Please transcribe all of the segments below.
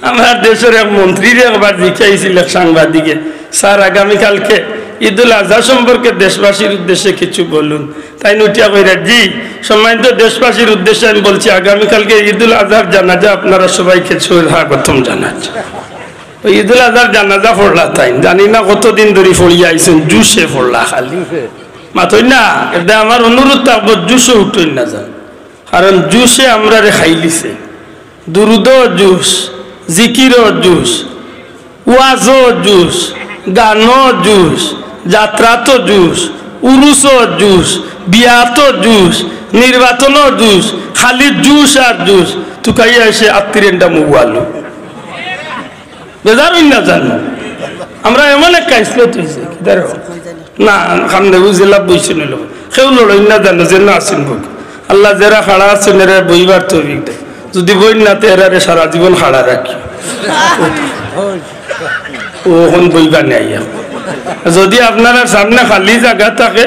আমার দেশের এক মন্ত্রীর একবার জিজ্ঞাসিল এক সাংবাদিকে, স্যার আগামীকালকে ঈদুল আজহা সম্পর্কে দেশবাসীর উদ্দেশ্যে কিছু বলুন। তাই নুটিয়া কইরা, জি সম্মানিত দেশবাসীর উদ্দেশ্যে আমি বলছি, আগামীকালকে ঈদুল আজহার জানাজা, আপনারা সবাইকে স্বাগতম জানাচ্ছি। ওই ঈদুল আজহার জানাজা পড়লা, তাই জানি না কতদিন ধরে পড়িয়া আইছেন, জুসে পড়লা খালি মাথই না। এটা আমার অনুরোধ থাকবো, জুসে উঠই না যান, কারণ জুসে আমরা রে খাইলিছে। দুরুদ জুস, জিকির জুস, ওয়াজ জুস, গান জুস, যাত্রা তো জুস, উরুস জুস, বিয়া তো জুস, নির্বাচন জুস, খালি জুস আর জুস। তুকাইয়া এসে আত্মীরেনটা মুগুয়ালো বেজার না জানো। আমরা এমন এক কাইসলত হয়েছে না খামনে বুঝিলা বইছে নিল সেও লড়ই না জানো যে না আসেন বুক। আল্লাহ যারা খাড়া আছেন এরা বইবার তৈরি দেয়, যদি বই না তো এরারে সারা জীবন খাড়া রাখি ওখান বইবা নেই। যদি আপনারা সামনে খালি জায়গা থাকে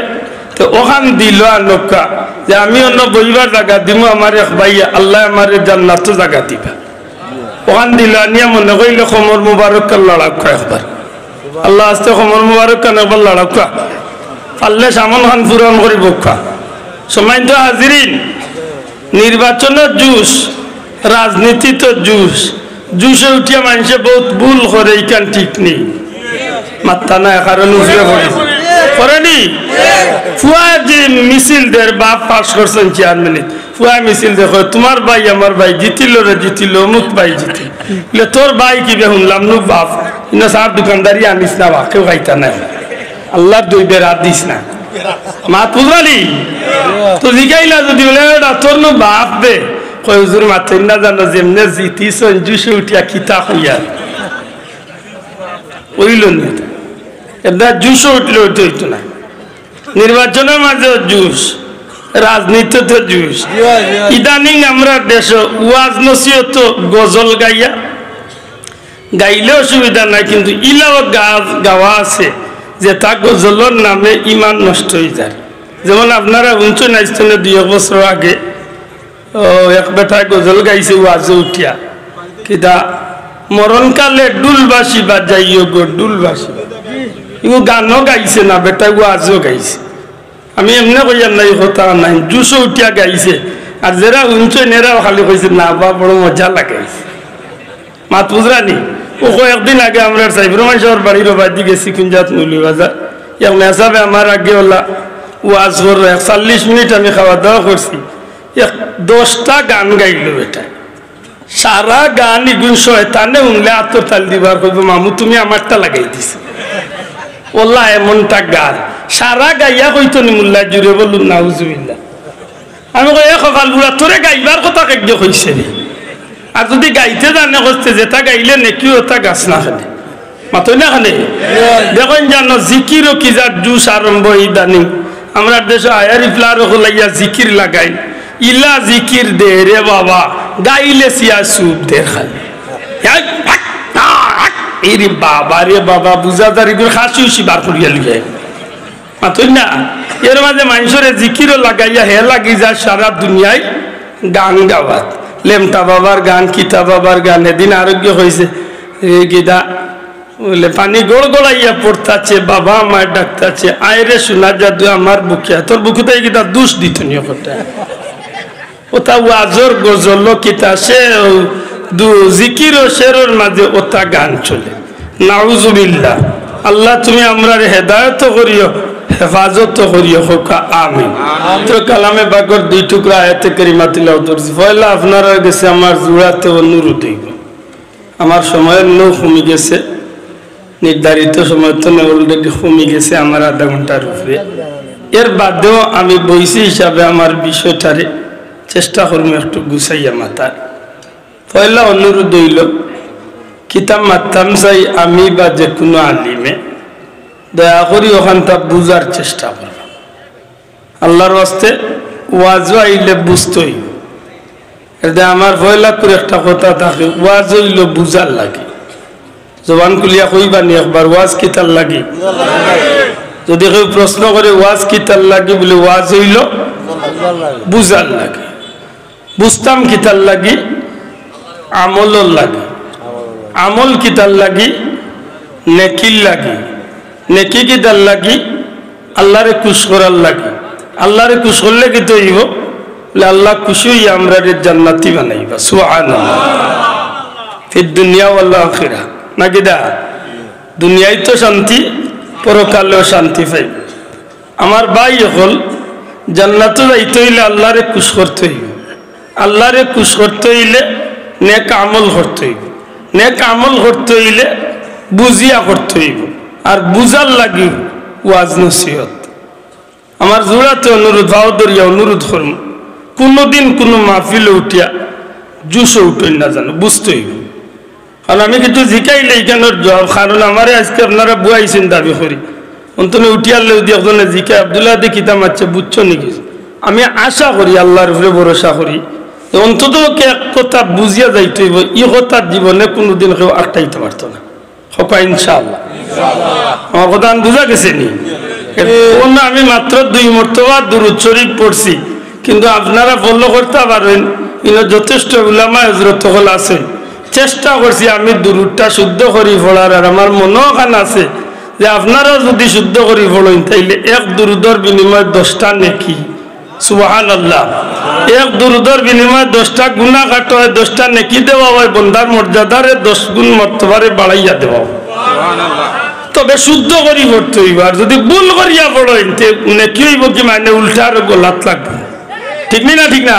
তো ওখান দিল আর নৌকা যে আমি অন্য বইবার জায়গা দিব, আমার এক ভাইয়া আল্লাহ আমার জান্নাত জায়গা দিবা। ওখান দিল আনিয়া মনে করিল খমর মুবারক লড়াক একবার, আল্লাহ আস্তে খমর মুবারক কান একবার লড়াক পারলে সামন খান পূরণ করিব। সময় তো হাজিরিন, নির্বাচনের জুস, রাজনীতি তো জুস, জুসে উঠিয়া মানুষে বহুত ভুল করে, এইখান ঠিক নেই মাত্তা না কারণ উঠে করেনি। ফুয়া যে মিছিল দের বাপ পাশ করছেন 4 মিনিট, ফুয়া মিছিল দেখো তোমার ভাই আমার ভাই জিতিল রে জিতিল, অমুক ভাই জিতিল, তোর ভাই কি বে শুনলাম নু বাপ ইনা সার দোকানদারি আনিস না, বা কেউ খাইতা না, আল্লাহর দুই বের হাত দিস না মাত বুঝলি তো জিগাইলা যদি বলে তোর নু বাপ দে কয় হুজুর মাথা না জানো যেমনে জিতিস জুসে উঠিয়া কিতা হইয়া ওইল এটা জুসও উঠলে উঠতে হইতো না। নির্বাচনের মাঝে জুস, রাজনীতিতে জুস। ইদানিং আমরা দেশ ওয়াজ নসিহত গজল গাইলে অসুবিধা নাই, কিন্তু ইলাও গাওয়া আছে যে তা গজলের নামে ইমান নষ্ট হয়ে যায়। যেমন আপনারা শুনছেন আইসনে 2 বছর আগে এক বেটায় গজল গাইছে ওয়াজে উঠিয়া, কিতা মরণকালে ডুলবাসী বা যাইও গো ডুলবাসী, ইগো গানও গাইছে না বেটা, ওয়াজও গাইছে। আমি এমনি কইয়ার নাই কথা নাই, জুসও উঠিয়া গাইছে। আর যারা শুনছেন এরাও খালি কইছে না বা বড় মজা লাগাইছে মাত বুঝরানি। ও কয়েকদিন আগে আমরা সাইবরমাই শহর বাড়ির বাড়ি গেছি কুঞ্জাত মৌলী বাজার, এক মেসাবে আমার আগে ওলা ওয়াজ করলো 40 মিনিট আমি খাওয়া দাওয়া করছি, 10টা গান গাইল বেটা। সারা গান ইগুন শয়তানে উনলে আত্মতাল দিবার কইব মামু তুমি আমারটা লাগাই দিছ ওল্লা এমনটা গান সারা গাইয়া কইতো নি মুল্লা জুড়ে বলুন নাউজুবিল্লাহ। আমি কই কপাল বুড়া তোরে গাইবার কথা কেগে কইছে রে, আর যদি গাইতে জানে করতে যেটা গাইলে নেকি ওটা গাছ না খানে মাতই না খানে। দেখুন জানো জিকিরও কি যার জুস আরম্ভ ইদানিং আমরা দেশে আয়ারি ফ্লার হলাইয়া জিকির লাগাই, ইলা জিকির দে রে বাবা, গাইলে সিয়া সুপ দে খালি এরে বাবা রে বাবা বুঝাদারি করে খাসি উসি বার করিয়া লিখে মাতই না। এর মাঝে মানুষের জিকিরও লাগাইয়া হে লাগি যায় সারা দুনিয়ায় গান গাওয়াত, লেমটা বাবার গান, কিতা বাবার গান। এদিন আরোগ্য হয়েছে গিদা বলে পানি গোড় গোড়াইয়া পড়তাছে, বাবা আমার ডাকতাছে, আয়রে শোনা যাদু আমার বুকে, তোর বুকে তো গিতা দুষ দিত নিয়ে কথা ওটা ওয়াজর গজল কিতা সে জিকির ও শেরোর মাঝে ওটা গান চলে। নাউজুবিল্লাহ। আল্লাহ তুমি আমরা হেদায়ত করিও, হেফাজত করিও হোকা আমিন। তো কালামে বাগর 2 টুকরা আয়াতে কারিমা তিলাওয়াত করছি। পয়লা আপনারা গেছে আমার জুড়াতে অনুরোধ হইব, আমার সময়ের নৌ কমে গেছে, নির্ধারিত সময় তো অলরেডি কমে গেছে আমার আধা ঘন্টার উপরে। এর বাদেও আমি বইসি হিসাবে আমার বিষয়টারে চেষ্টা করবো একটু গুছাইয়া মাতার। পয়লা অনুরোধ হইল কিতাব মাতাম চাই আমি বা যে কোনো আলিমে দয়া করি ওখানটা বুঝার চেষ্টা করব। আল্লাহর ওয়াস্তে ওয়াজ আইলে বুঝতে হইব। এতে আমার পয়লা করে একটা কথা থাকে, ওয়াজ হইল বুঝার লাগে। জবান খুলিয়া কইবানি একবার ওয়াজ কিতার লাগে। যদি কেউ প্রশ্ন করে ওয়াজ কিতার লাগে বলে, ওয়াজ হইল বুঝার লাগে। বুঝতাম কিতার লাগে, আমলর লাগে। আমল কিতার লাগি নেকির লাগি নেকি কিতার লাগি আল্লাহরে খুশ করার লাগি আল্লাহরে খুশ করলে কি তো হইব আল্লাহ খুশি হইয়া আমরা জান্নাতি বানাইবা সুবহানাল্লাহ ফিদ দুনিয়া ওয়াল আখিরা নাকি দা দুনিয়ায় তো শান্তি পরকালেও শান্তি পাই আমার ভাই হল জান্নাতে যাইতে হইলে আল্লাহরে খুশ করতে হইব আল্লাহরে খুশ করতে হইলে নেক আমল করতে হইব নেক আমল করতে হইলে বুঝিয়া করতে হইব আর বুঝার লাগি ওয়াজ নসিহত আমার জোড়াতে অনুরোধ ভাও দরিয়া অনুরোধ করম কোনোদিন কোনো মাহফিলে উঠিয়া জুসও উঠই না জানো বুঝতে হইব কারণ আমি কিন্তু জিকাইলে এইখানের জব কারণ আমারে আজকে আপনারা বুয়াইছেন দাবি করি অন্তনে উঠিয়ালে যদি একজনে জিকায় আব্দুল্লাহ দি কিতাব আছে বুঝছো নাকি আমি আশা করি আল্লাহর উপরে ভরসা করি অন্তত এক কথা বুঝিয়া যাইতে হইব ই কথার জীবনে কোনোদিন কেউ আটকাইতে পারতো না হকা ইনশাআল্লাহ আমার কথা বুঝা গেছে নি আমি মাত্র 2 মর্তবা দুরূদ শরীফ পড়ছি কিন্তু আপনারা ফলো করতে পারেন ইনো যথেষ্ট উলামা হযরত হল আছে চেষ্টা করছি আমি দুরূদটা শুদ্ধ করি পড়ার আর আমার মনও খান আছে যে আপনারা যদি শুদ্ধ করি পড়েন তাইলে এক দুরূদের বিনিময়ে 10টা নেকি সুবহানাল্লাহ এক দুরূদের বিনিময়ে 10টা গুনাহ কাটা হয় 10টা নেকি দেওয়া হয় বান্দার মর্যাদারে 10 গুণ মর্তবারে বাড়াইয়া দেওয়া সুবহানাল্লাহ তবে শুদ্ধ করি পড়তে হইব আর যদি ভুল করিয়া পড়েন তে নেকি হইব কি মানে উল্টার গলাত লাগবে ঠিক না ঠিক না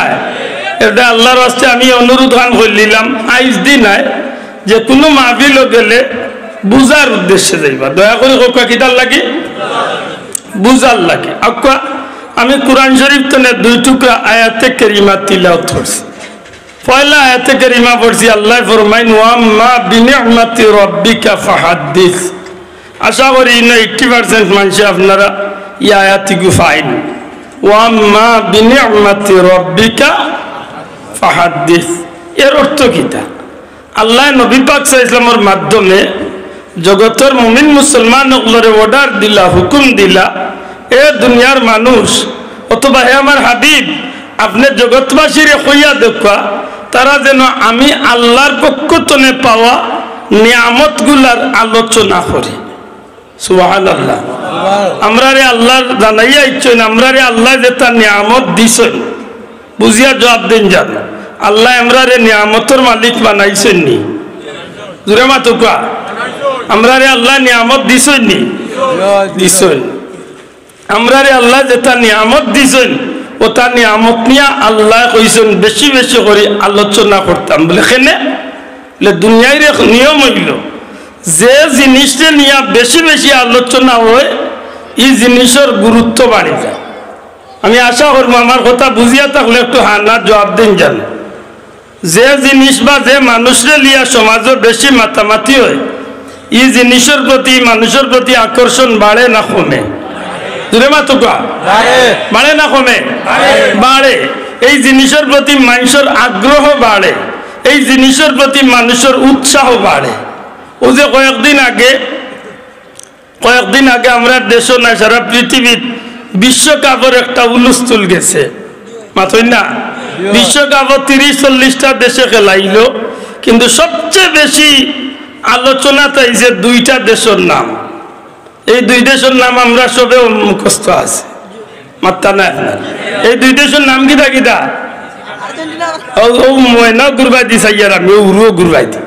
এটা আল্লাহর রাস্তে আমি অনুরোধ করলাম আইজ দিন নাই যে কোনো মাহফিল গেলে বুঝার উদ্দেশ্যে যাইবা দয়া করে কোকা কিতার লাগি বুঝার লাগে আক্কা আমি কোরআন শরীফ তনে 2 টুকরা আয়াতে কারিমা তিলাওয়াত করছি পয়লা আয়াতে কারিমা পড়ছি আল্লাহ ফরমাইন ওয়া মা বিনি'মাতি রাব্বিকা ফাহাদ্দিস আশা করি 80% মানুষ আপনারা এই আয়াতটি গুফাইন ওয়া মা বিনি'মাতি রাব্বিকা ফাহাদ্দিস এর অর্থ কিটা আল্লাহ নবী পাক সাল্লাল্লাহু আলাইহি মাধ্যমে জগতের মুমিন মুসলমানগুলোরে অর্ডার দিলা হুকুম দিলা এ দুনিয়ার মানুষ অথবা হে আমার হাবিব আপনি জগৎবাসীরে কইয়া দেখা তারা যেন আমি আল্লাহর পক্ষ থেকে পাওয়া নিয়ামতগুলার আলোচনা করে সুবহানাল্লাহ আমরারে আল্লাহ জানাইয়া ইচ্ছেন আমরারে আল্লাহ যে তার নিয়ামত দিছেন বুঝিয়া জবাব দেন জান আল্লাহ আমরারে নিয়ামতের মালিক বানাইছেন নি জুরে মাতুকা আমরারে আল্লাহ নিয়ামত দিছেন নি দিছেন আমরারে আল্লাহ যে তার নিয়ামত দিছেন ও তার নিয়ামত নিয়া আল্লাহ কইছেন বেশি বেশি করে আলোচনা করতাম বলে কেনে দুনিয়ার নিয়ম হইল যে জিনিসটা নিয়ে বেশি বেশি আলোচনা হয় এই জিনিসের গুরুত্ব বাড়ে যায় আমি আশা করবো আমার কথা বুঝিয়া থাকলে একটু হানা জবাব দেন জান যে জিনিস বা যে মানুষরে লিয়া সমাজে বেশি মাতামাতি হয় এই জিনিসের প্রতি মানুষের প্রতি আকর্ষণ বাড়ে না কমে বাড়ে না কমে বাড়ে এই জিনিসের প্রতি মানুষের আগ্রহ বাড়ে এই জিনিসের প্রতি মানুষের উৎসাহ বাড়ে ও যে কয়েকদিন আগে আমরা দেশ না সারা পৃথিবীর বিশ্বকাপের একটা উলুস্থুল গেছে মাথই না বিশ্বকাপের 30-40টা দেশে খেলাইল কিন্তু সবচেয়ে বেশি আলোচনা চাইছে 2টা দেশের নাম এই 2 দেশের নাম আমরা সবে মুখস্থ আছে মাত্তা না এই 2 দেশের নাম কিটা কিটা ও ময়না গুরবাই দি সাইয়ার আমি উরু গুরবাই দি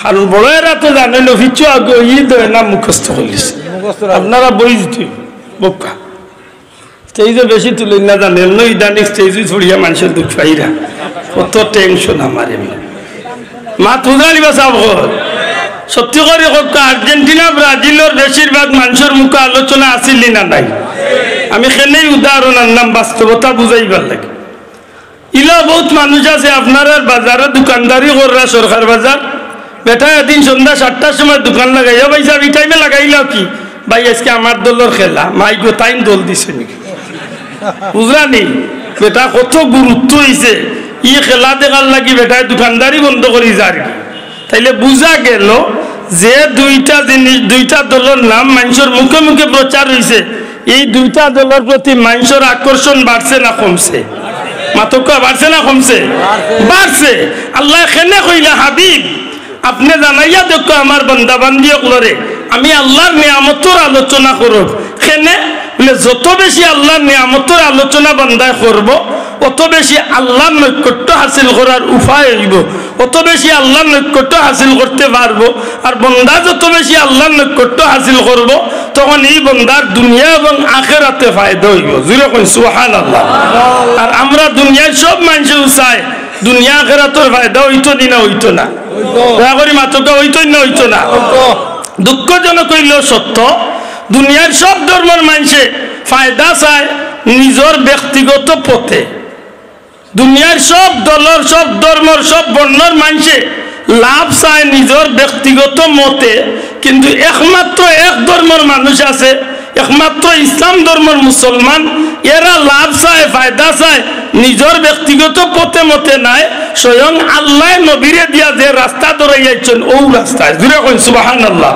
কারণ বড়রা তো জানেন ফিচু আগে ঈদ নাম মুখস্থ করিস আপনারা বই দিতে বোকা স্টেজে বেশি তুলে না জানেন না ইদানিক স্টেজে ছড়িয়া মানুষের দুঃখ পাইরা কত টেনশন আমার এমনি মা তুজালি বাসাব সত্যি করে আর্জেন্টিনা ব্রাজিলের বেশিরভাগ মানুষের মুখে আলোচনা আসিল না নাই আমি সেনেই উদাহরণ আনলাম বাস্তবতা বুঝাইবার লাগে ইলা বহুত মানুষ আছে আপনার বাজারে দোকানদারি কররা সরকার বাজার বেটা এদিন সন্ধ্যা 7টার সময় দোকান লাগাইয়া ভাই সাহেব এই টাইমে লাগাইলাও কি ভাই আজকে আমার দলের খেলা মাই গো টাইম দল দিছে নাকি বুঝলানি বেটা কত গুরুত্ব হয়েছে ই খেলা দেখার লাগি বেটায় দোকানদারি বন্ধ করি যার কি তাইলে বুঝা গেল যে 2টা জিনিস 2টা দলের নাম মানুষের মুখে মুখে প্রচার হয়েছে এই 2টা দলের প্রতি মানুষের আকর্ষণ বাড়ছে না কমছে মাতকা বাড়ছে না কমছে বাড়ছে আল্লাহ কেনে কইলা হাবিব আপনি জানাইয়া দেখো আমার বান্দা বান্দি করে আমি আল্লাহর নিয়ামতের আলোচনা করব কেনে বলে যত বেশি আল্লাহর নিয়ামতের আলোচনা বান্দায় করব অত বেশি আল্লাহর নৈকট্য হাসিল করার উপায় হইব অত বেশি আল্লাহর নৈকট্য হাসিল করতে পারবো আর বান্দা যত বেশি আল্লাহর নৈকট্য হাসিল করব তখন এই বান্দার দুনিয়া এবং আখিরাতে ফায়দা হইব জুরে কই সুবহানাল্লাহ আর আমরা দুনিয়ার সব মানুষ চাই দুনিয়া আখিরাতের ফায়দা হইতো দিনা হইতো না দয়া করে মাত্রটা হইতো না হইতো না দুঃখজনক হইলেও সত্য দুনিয়ার সব ধর্মের মানুষে ফায়দা চায় নিজের ব্যক্তিগত পথে দুনিয়ার সব দলের সব ধর্মের সব বর্ণের মানুষে লাভ চায় নিজের ব্যক্তিগত মতে কিন্তু একমাত্র এক ধর্মের মানুষ আছে একমাত্র ইসলাম ধর্মের মুসলমান এরা লাভ চায় ফায়দা চায় নিজের ব্যক্তিগত পথে মতে নাই স্বয়ং আল্লাহ নবীরে দিয়া যে রাস্তা ধরাইয়াছেন ও রাস্তায় জুড়ে কই সুবহানাল্লাহ